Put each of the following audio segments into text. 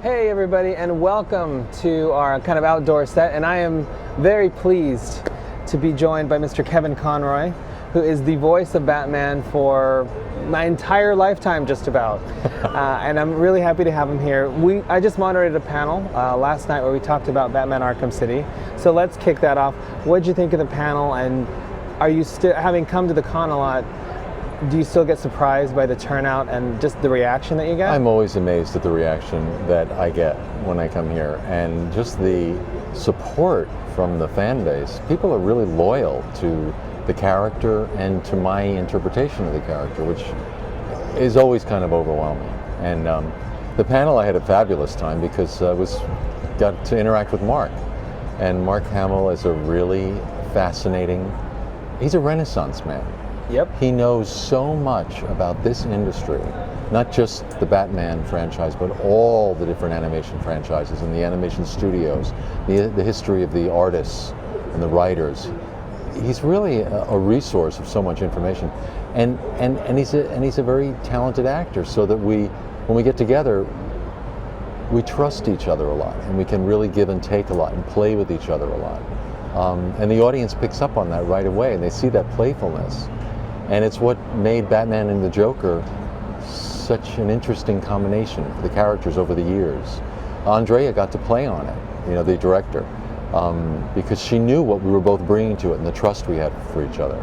Hey everybody, and welcome to our kind of outdoor set, and I am very pleased to be joined by Mr. Kevin Conroy, who is the voice of Batman for my entire lifetime, just about. And I'm really happy to have him here. I just moderated a panel last night where we talked about Batman Arkham City. So let's kick that off. What did you think of the panel, and are you still, having come to the con a lot, do you still get surprised by the turnout and just the reaction that you get? I'm always amazed at the reaction that I get when I come here, and just the support from the fan base. People are really loyal to the character and to my interpretation of the character, which is always kind of overwhelming. And the panel, I had a fabulous time because I got to interact with Mark. And Mark Hamill is a really fascinating, he's a Renaissance man. Yep. He knows so much about this industry, not just the Batman franchise, but all the different animation franchises and the animation studios, the history of the artists and the writers. He's really a resource of so much information, and he's a very talented actor. So that when we get together, we trust each other a lot, and we can really give and take a lot and play with each other a lot. And the audience picks up on that right away, and they see that playfulness. And it's what made Batman and the Joker such an interesting combination for the characters over the years. Andrea got to play on it, the director, because she knew what we were both bringing to it and the trust we had for each other.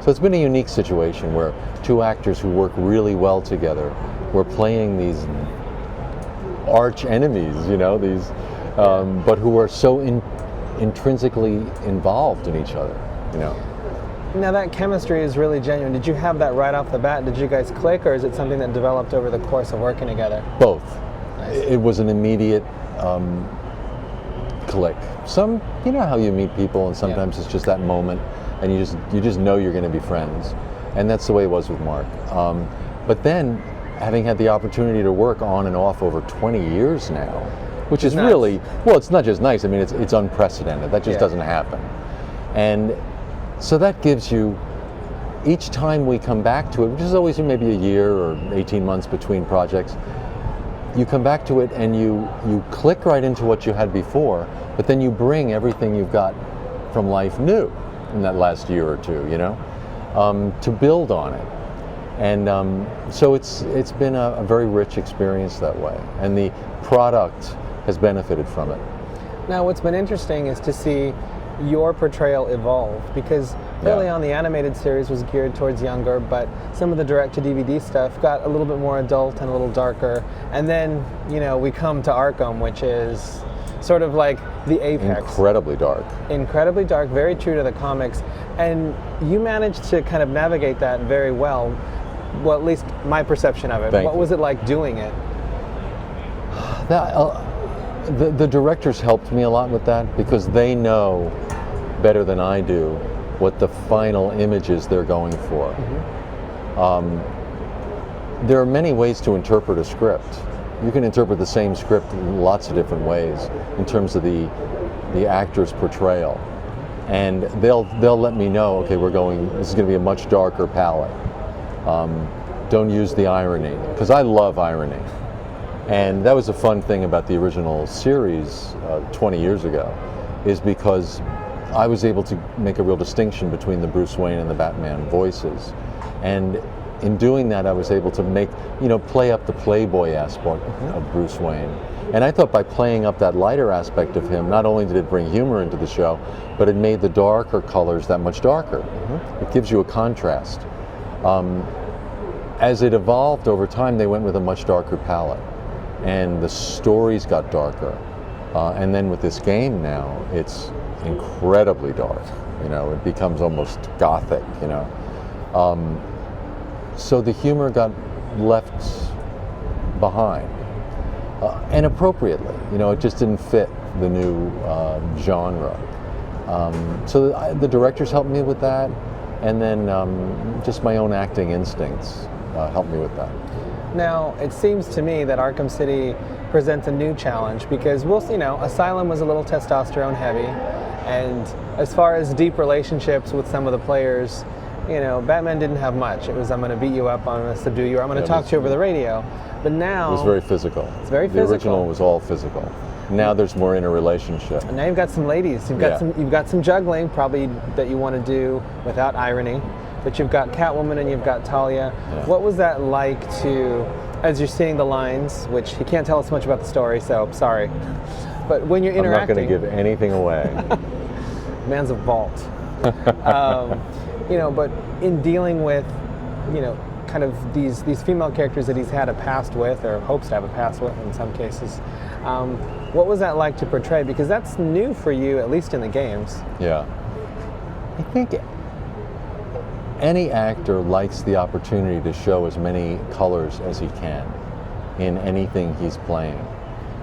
So it's been a unique situation where two actors who work really well together were playing these arch enemies, but who are so intrinsically involved in each other, Now that chemistry is really genuine. Did you have that right off the bat? Did you guys click, or is it something that developed over the course of working together? Both. Nice. It was an immediate click. You know how you meet people, and sometimes it's just that moment, and you just know you're going to be friends, and that's the way it was with Mark. But then, having had the opportunity to work on and off over 20 years now, which is nice. Really, well, it's not just nice. I mean, it's unprecedented. That just doesn't happen, and so that gives you, each time we come back to it, which is always maybe a year or 18 months between projects, you come back to it and you click right into what you had before, but then you bring everything you've got from life new in that last year or two, to build on it. And so it's been a very rich experience that way, and the product has benefited from it. Now what's been interesting is to see your portrayal evolved, because early on the animated series was geared towards younger, but some of the direct-to-DVD stuff got a little bit more adult and a little darker. And then, we come to Arkham, which is sort of like the apex. Incredibly dark. Incredibly dark, very true to the comics. And you managed to kind of navigate that very well. Well, at least my perception of it. Thank what you. was it like doing it? The directors helped me a lot with that, because they know better than I do what the final images they're going for. Mm-hmm. There are many ways to interpret a script. You can interpret the same script in lots of different ways in terms of the actor's portrayal, and they'll let me know, okay, this is going to be a much darker palette. Don't use the irony, because I love irony. And that was a fun thing about the original series 20 years ago, is because I was able to make a real distinction between the Bruce Wayne and the Batman voices. And in doing that, I was able to play up the playboy aspect of Bruce Wayne. And I thought by playing up that lighter aspect of him, not only did it bring humor into the show, but it made the darker colors that much darker. Mm-hmm. It gives you a contrast. As it evolved over time, they went with a much darker palette, and the stories got darker. And then with this game now, it's incredibly dark. It becomes almost gothic. So the humor got left behind, and appropriately. It just didn't fit the new genre. So the directors helped me with that, and then just my own acting instincts helped me with that. Now, it seems to me that Arkham City presents a new challenge, because Asylum was a little testosterone heavy, and as far as deep relationships with some of the players, you know, Batman didn't have much. It was, I'm going to beat you up, I'm going to subdue you, or I'm going to talk to you over the radio. But now... It was very physical. It's very physical. The original was all physical. Now there's more interrelationship. And now you've got some ladies. You've got some juggling, probably, that you want to do without irony. But you've got Catwoman and you've got Talia. Yeah. What was that like to, as you're seeing the lines, which he can't tell us much about the story, so sorry. But when you're interacting... I'm not going to give anything away. Man's a vault. You know, but in dealing with, you know, kind of these female characters that he's had a past with, or hopes to have a past with in some cases, what was that like to portray? Because that's new for you, at least in the games. Yeah. I think any actor likes the opportunity to show as many colors as he can in anything he's playing.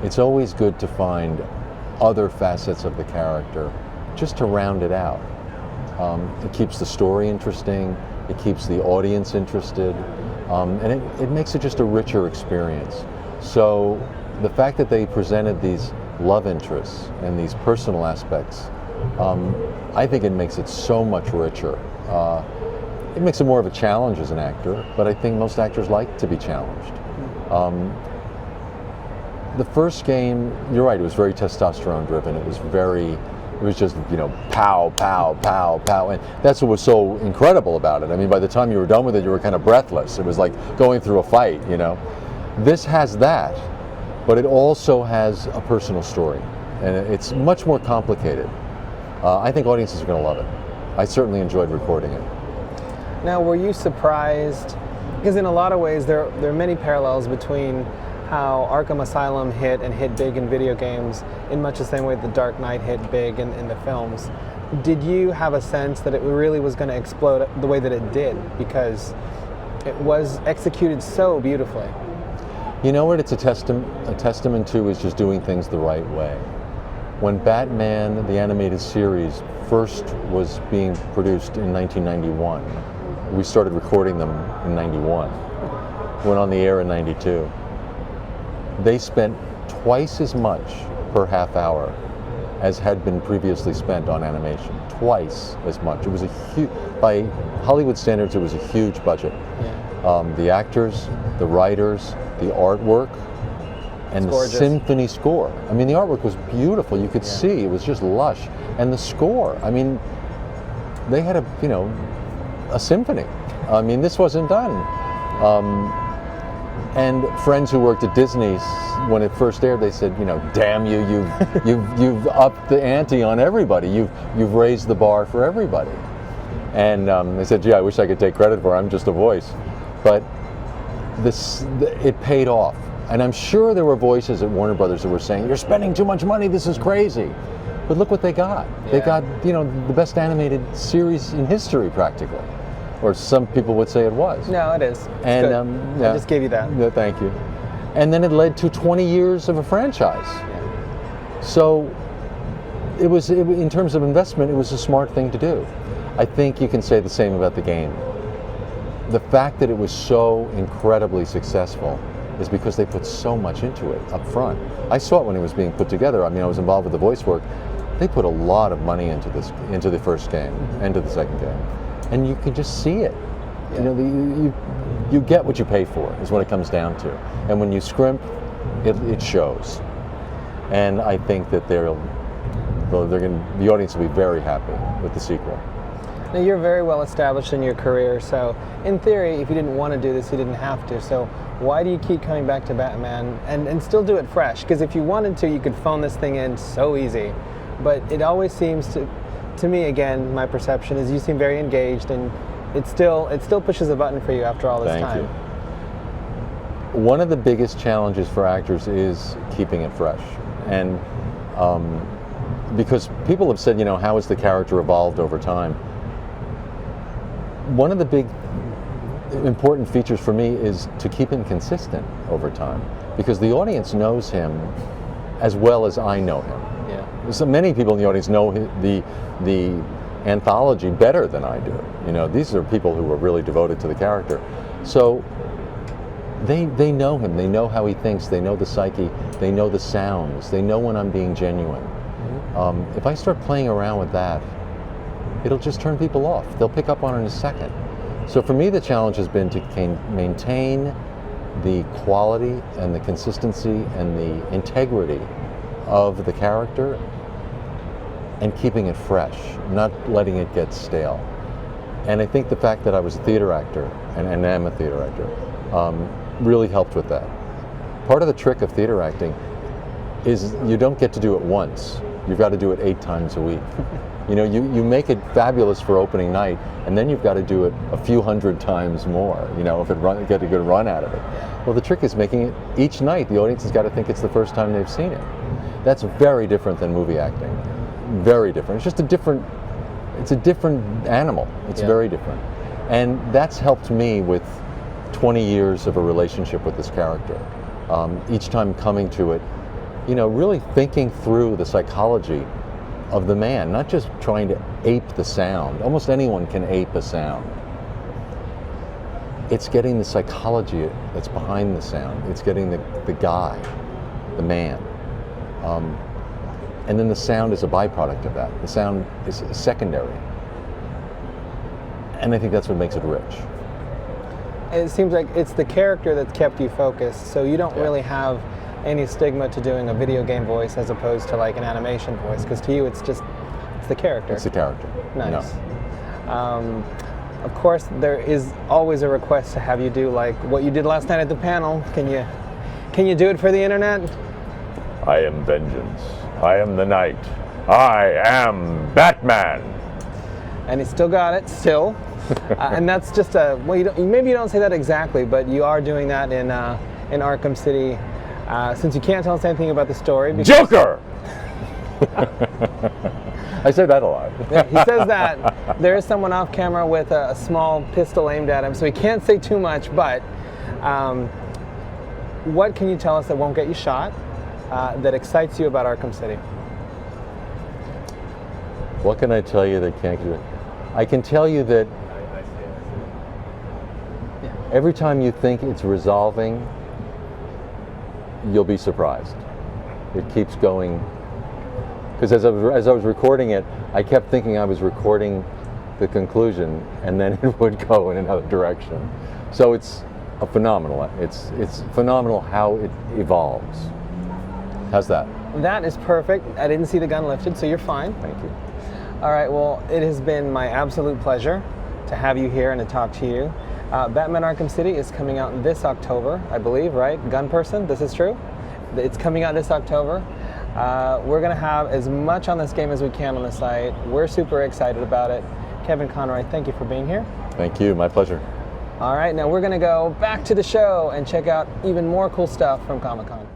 It's always good to find other facets of the character just to round it out. It keeps the story interesting, it keeps the audience interested, and it makes it just a richer experience. So the fact that they presented these love interests and these personal aspects, I think it makes it so much richer. It makes it more of a challenge as an actor, but I think most actors like to be challenged. The first game, you're right, it was very testosterone driven. It was just, you know, pow, pow, pow, pow. And that's what was so incredible about it. I mean, by the time you were done with it, you were kind of breathless. It was like going through a fight, you know. This has that, but it also has a personal story. And it's much more complicated. I think audiences are going to love it. I certainly enjoyed recording it. Now, were you surprised? Because in a lot of ways, there are many parallels between how Arkham Asylum hit big in video games, in much the same way The Dark Knight hit big in the films. Did you have a sense that it really was going to explode the way that it did? Because it was executed so beautifully. You know what it's a testament to is just doing things the right way. When Batman, the animated series, first was being produced in 1991, we started recording them in 91, went on the air in 92. They spent twice as much per half hour as had been previously spent on animation. Twice as much. It was by Hollywood standards, it was a huge budget. Yeah. The actors, the writers, the artwork, and the symphony score. I mean, the artwork was beautiful. You could see it was just lush. And the score, I mean, they had a symphony. I mean, this wasn't done. And friends who worked at Disney, when it first aired, they said, you know, damn you, you've upped the ante on everybody. You've raised the bar for everybody. And they said, gee, I wish I could take credit for it. I'm just a voice. But it paid off. And I'm sure there were voices at Warner Brothers that were saying, you're spending too much money, this is crazy. But look what they got. Yeah. They got, you know, the best animated series in history, practically. Or some people would say it was. No, it is. And I just gave you that. Yeah, thank you. And then it led to 20 years of a franchise. Yeah. So it was, in terms of investment, it was a smart thing to do. I think you can say the same about the game. The fact that it was so incredibly successful is because they put so much into it up front. I saw it when it was being put together. I mean, I was involved with the voice work. They put a lot of money into the first game, into the second game. And you can just see it. Yeah. You know, you get what you pay for, is what it comes down to. And when you scrimp, it shows. And I think that the audience will be very happy with the sequel. Now, you're very well established in your career, so in theory, if you didn't want to do this, you didn't have to. So why do you keep coming back to Batman and still do it fresh? Because if you wanted to, you could phone this thing in so easy. But it always seems to me, again, my perception is you seem very engaged, and it still pushes a button for you after all this time. Thank you. One of the biggest challenges for actors is keeping it fresh. And because people have said, you know, how has the character evolved over time? One of the big important features for me is to keep him consistent over time, because the audience knows him as well as I know him. Yeah. So many people in the audience know the anthology better than I do. You know, these are people who are really devoted to the character. So they know him, they know how he thinks, they know the psyche, they know the sounds, they know when I'm being genuine. Mm-hmm. If I start playing around with that, it'll just turn people off. They'll pick up on it in a second. So for me, the challenge has been to maintain the quality and the consistency and the integrity of the character and keeping it fresh, not letting it get stale. And I think the fact that I was a theater actor and am a theater actor really helped with that. Part of the trick of theater acting is you don't get to do it once. You've got to do it 8 times a week. You know, you make it fabulous for opening night, and then you've got to do it a few hundred times more, you know, if get a good run out of it. Well, the trick is making it each night. The audience has got to think it's the first time they've seen it. That's very different than movie acting. Very different. It's just it's a different animal. It's very different. And that's helped me with 20 years of a relationship with this character. Each time coming to it, you know, really thinking through the psychology of the man, not just trying to ape the sound. Almost anyone can ape a sound. It's getting the psychology that's behind the sound. It's getting the guy, the man. And then the sound is a byproduct of that. The sound is secondary. And I think that's what makes it rich. It seems like it's the character that's kept you focused, so you don't really have any stigma to doing a video game voice as opposed to like an animation voice, because to you it's the character. It's the character. Nice. No. Of course, there is always a request to have you do like what you did last night at the panel. Can you do it for the internet? I am vengeance. I am the night. I am Batman. And he still got it, still. And that's just maybe you don't say that exactly, but you are doing that in Arkham City. Since you can't tell us anything about the story. Joker! I say that a lot. He says that. There is someone off camera with a small pistol aimed at him, so he can't say too much, but what can you tell us that won't get you shot, that excites you about Arkham City? What can I tell you that can't get you? I can tell you that every time you think it's resolving, you'll be surprised. It keeps going. Because as I was recording it, I kept thinking I was recording the conclusion, and then it would go in another direction. So it's phenomenal. It's phenomenal how it evolves. How's that? That is perfect. I didn't see the gun lifted, so you're fine. Thank you. All right, well, it has been my absolute pleasure to have you here and to talk to you. Batman Arkham City is coming out this October, I believe, right? Gun person, this is true? It's coming out this October. We're going to have as much on this game as we can on the site. We're super excited about it. Kevin Conroy, thank you for being here. Thank you, my pleasure. All right, now we're going to go back to the show and check out even more cool stuff from Comic-Con.